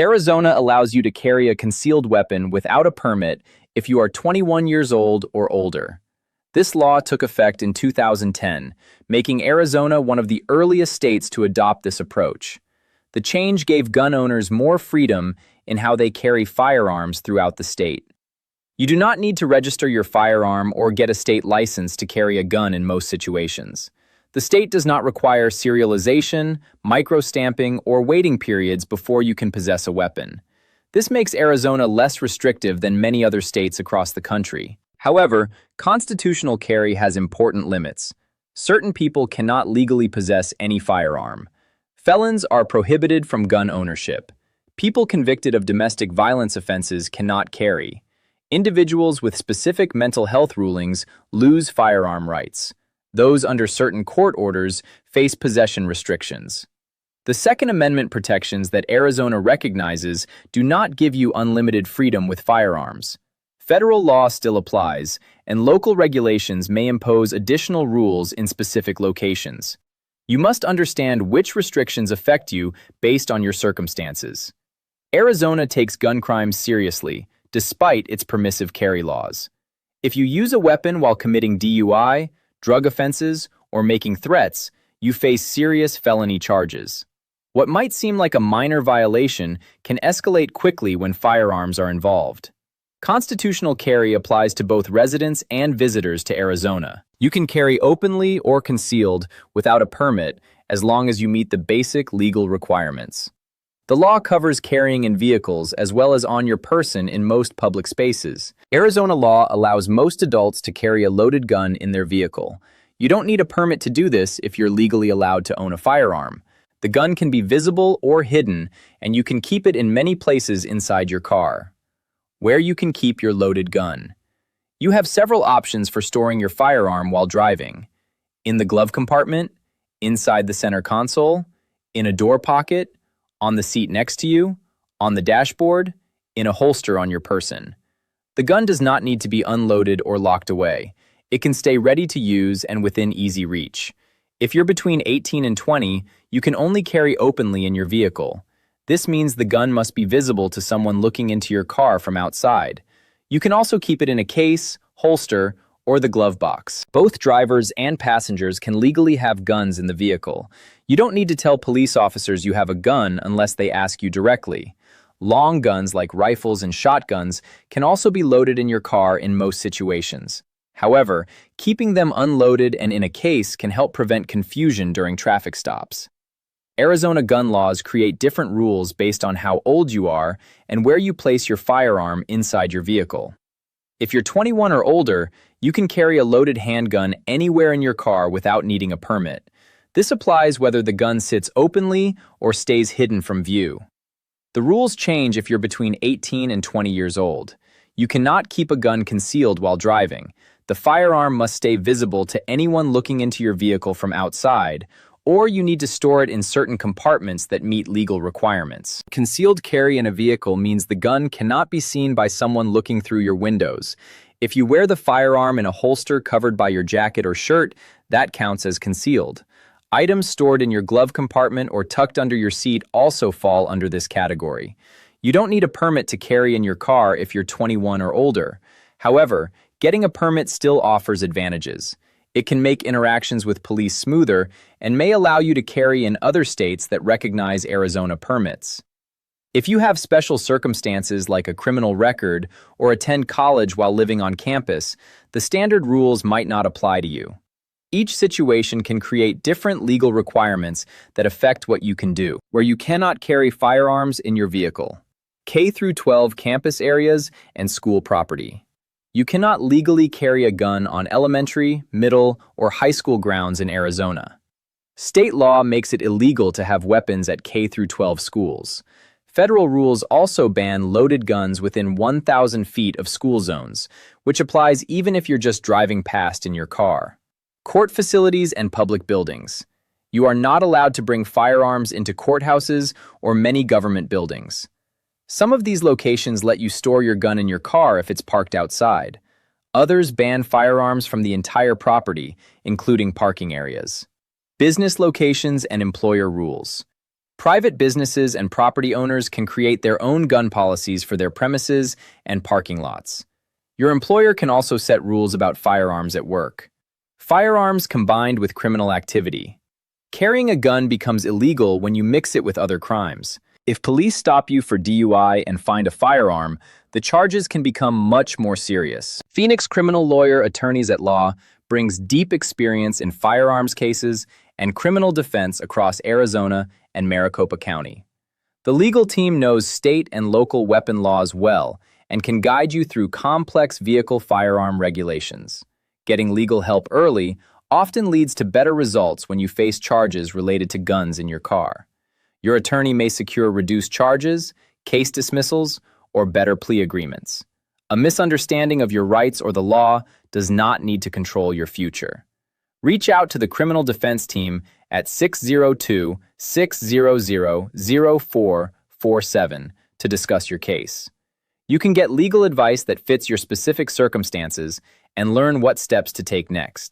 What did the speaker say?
Arizona allows you to carry a concealed weapon without a permit if you are 21 years old or older. This law took effect in 2010, making Arizona one of the earliest states to adopt this approach. The change gave gun owners more freedom in how they carry firearms throughout the state. You do not need to register your firearm or get a state license to carry a gun in most situations. The state does not require serialization, microstamping, or waiting periods before you can possess a weapon. This makes Arizona less restrictive than many other states across the country. However, constitutional carry has important limits. Certain people cannot legally possess any firearm. Felons are prohibited from gun ownership. People convicted of domestic violence offenses cannot carry. Individuals with specific mental health rulings lose firearm rights. Those under certain court orders face possession restrictions. The Second Amendment protections that Arizona recognizes do not give you unlimited freedom with firearms. Federal law still applies, and local regulations may impose additional rules in specific locations. You must understand which restrictions affect you based on your circumstances. Arizona takes gun crimes seriously, despite its permissive carry laws. If you use a weapon while committing DUI, drug offenses, or making threats, you face serious felony charges. What might seem like a minor violation can escalate quickly when firearms are involved. Constitutional carry applies to both residents and visitors to Arizona. You can carry openly or concealed without a permit as long as you meet the basic legal requirements. The law covers carrying in vehicles as well as on your person in most public spaces. Arizona law allows most adults to carry a loaded gun in their vehicle. You don't need a permit to do this if you're legally allowed to own a firearm. The gun can be visible or hidden, and you can keep it in many places inside your car. Where you can keep your loaded gun. You have several options for storing your firearm while driving. In the glove compartment, inside the center console, in a door pocket, on the seat next to you, on the dashboard, in a holster on your person. The gun does not need to be unloaded or locked away. It can stay ready to use and within easy reach. If you're between 18 and 20, you can only carry openly in your vehicle. This means the gun must be visible to someone looking into your car from outside. You can also keep it in a case, holster, or the glove box. Both drivers and passengers can legally have guns in the vehicle. You don't need to tell police officers you have a gun unless they ask you directly. Long guns like rifles and shotguns can also be loaded in your car in most situations. However, keeping them unloaded and in a case can help prevent confusion during traffic stops. Arizona gun laws create different rules based on how old you are and where you place your firearm inside your vehicle. If you're 21 or older, you can carry a loaded handgun anywhere in your car without needing a permit. This applies whether the gun sits openly or stays hidden from view. The rules change if you're between 18 and 20 years old. You cannot keep a gun concealed while driving. The firearm must stay visible to anyone looking into your vehicle from outside, or you need to store it in certain compartments that meet legal requirements. Concealed carry in a vehicle means the gun cannot be seen by someone looking through your windows. If you wear the firearm in a holster covered by your jacket or shirt, that counts as concealed. Items stored in your glove compartment or tucked under your seat also fall under this category. You don't need a permit to carry in your car if you're 21 or older. However, getting a permit still offers advantages. It can make interactions with police smoother and may allow you to carry in other states that recognize Arizona permits. If you have special circumstances like a criminal record or attend college while living on campus, the standard rules might not apply to you. Each situation can create different legal requirements that affect what you can do, where you cannot carry firearms in your vehicle. K-12 campus areas and school property. You cannot legally carry a gun on elementary, middle, or high school grounds in Arizona. State law makes it illegal to have weapons at K-12 schools. Federal rules also ban loaded guns within 1,000 feet of school zones, which applies even if you're just driving past in your car. Court facilities and public buildings. You are not allowed to bring firearms into courthouses or many government buildings. Some of these locations let you store your gun in your car if it's parked outside. Others ban firearms from the entire property, including parking areas. Business locations and employer rules. Private businesses and property owners can create their own gun policies for their premises and parking lots. Your employer can also set rules about firearms at work. Firearms combined with criminal activity. Carrying a gun becomes illegal when you mix it with other crimes. If police stop you for DUI and find a firearm, the charges can become much more serious. Phoenix criminal lawyer Attorneys at Law brings deep experience in firearms cases and criminal defense across Arizona and Maricopa County. The legal team knows state and local weapon laws well and can guide you through complex vehicle firearm regulations. Getting legal help early often leads to better results when you face charges related to guns in your car. Your attorney may secure reduced charges, case dismissals, or better plea agreements. A misunderstanding of your rights or the law does not need to control your future. Reach out to the criminal defense team at 602-600-0447 to discuss your case. You can get legal advice that fits your specific circumstances and learn what steps to take next.